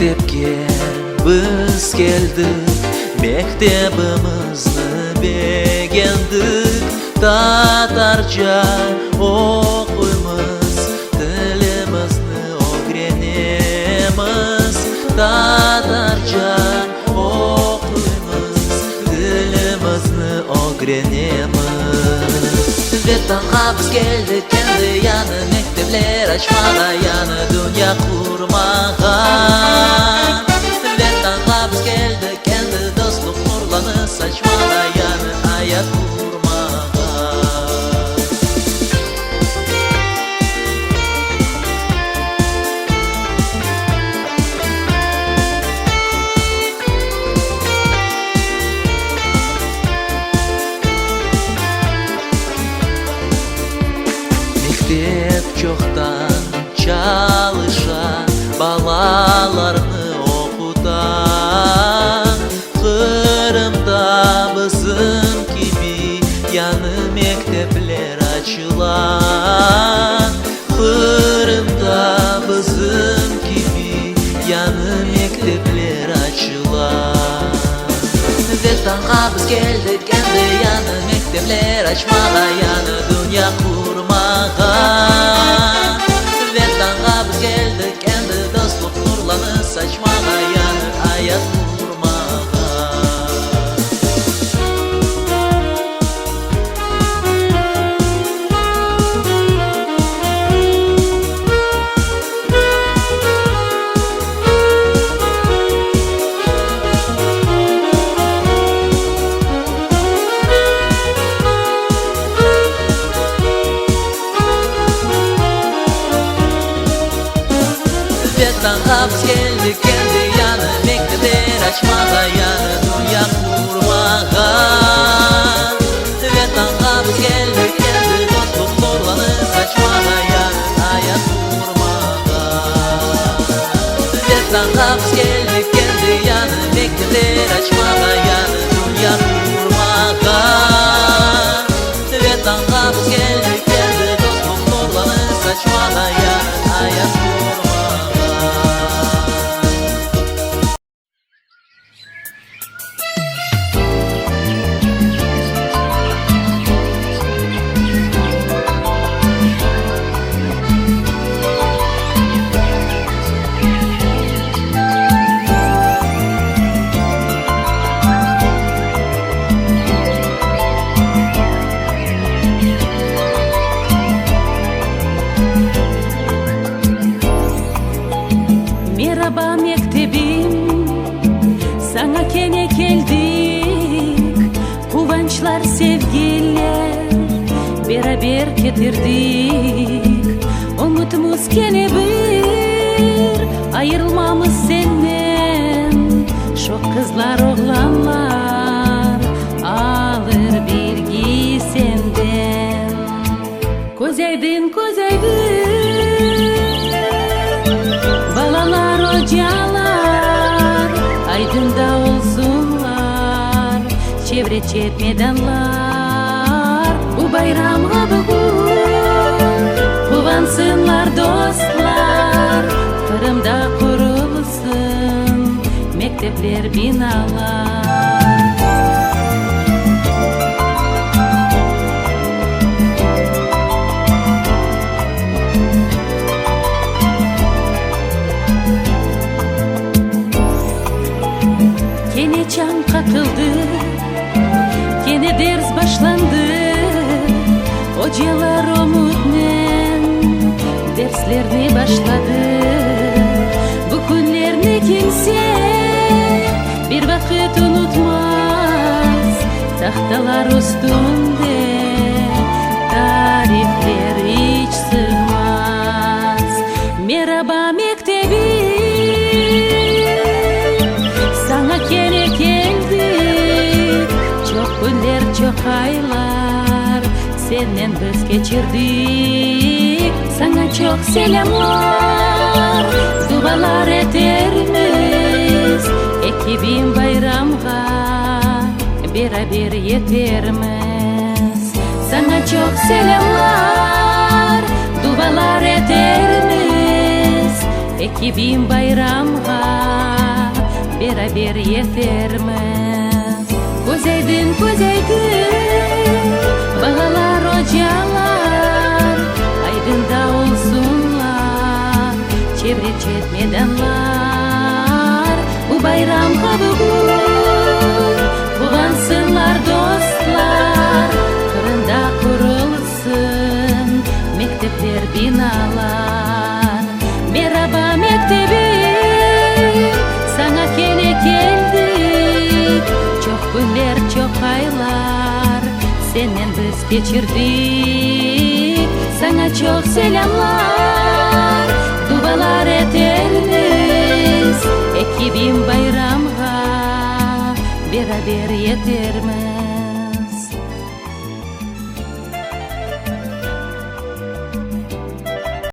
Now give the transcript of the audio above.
Mektepke biz geldik, mektebimizni beğendik. Tatarca okuymiz, dilimizni öğrenemiz. Tatarca okuymiz, dilimizni öğrenemiz. Vetanға biz geldik, kendi yanı mektepler açmağa, yanı dünya kurmağa. Vetanға biz geldik, kendi dostluk nurlarını saçmağa, yanı hayat kurmağa. Mektep çoktan çalışa, balalarını okuta. Kırım'da bizim gibi yanı mektepler açılan. Kırım'da bizim gibi yanı mektepler açılan. Vetanға biz geldik, kendi yanı mektepler açmağa, yanı dünya kurmağa. Vetanға biz geldik, kendi dostluk nurlarını saçmağa, yanı hayat kurmağa. Vetanға biz geldik, kendi yanı mektepler açmağa, yanı dünya kurmağa. Vetanға biz geldik, kendi dostluk nurlarını saçmağa, yanı hayat kurmağa. Vetanға biz geldik, kendi yanı mektepler açmağa, yanı dünya kurmağa. Vetanға biz geldik, kendi dostluk nurlarını saçmağa, yanı hayat kurmağa. Merhaba mektebim, sana kene geldik. Kuvvançlar, sevgiler beraber getirdik. Umudumuz kene bir, ayrılmamız senden. Çok kızlar, oğlanlar alır bilgi senden. Kozaydın, balalar, hocalar aydında olsunlar. Çevre çet meydanlar bu bayramga bugün kuvansınlar dostlar. Kırım'da kurulsun mektepler, binalar. Kene çan katıldı, kene ders başlandı. Hocalar umutmen derslerini başladı. Bu günlerini kimse bir vakit unutmaz. Tahtalar üstünde tarifler hiç sığmaz. Merhaba mektebim, sana kene geldik. Çok günler, çok aylar senden biz geçirdik. Sana çok selamlar, dualar edermiz. Ekibim bayramga beraber yetermiz. Sana çok selamlar, dualar edermiz. Ekibim bayramga beraber yetermiz. Көзейдин бағалар ожалар, айдында olsunlar, çevrecek meydanlar. Bu bayramga bugün buğansınlar dostlar, kırında kurulsun mektepler, binalar. Merhaba mektebim, sana kene geldik. Çok günler, çok aylar senden biz geçirdik. Sana çok selamlar, dualar ederiz. Ekibim bayramga beraber yetermiz.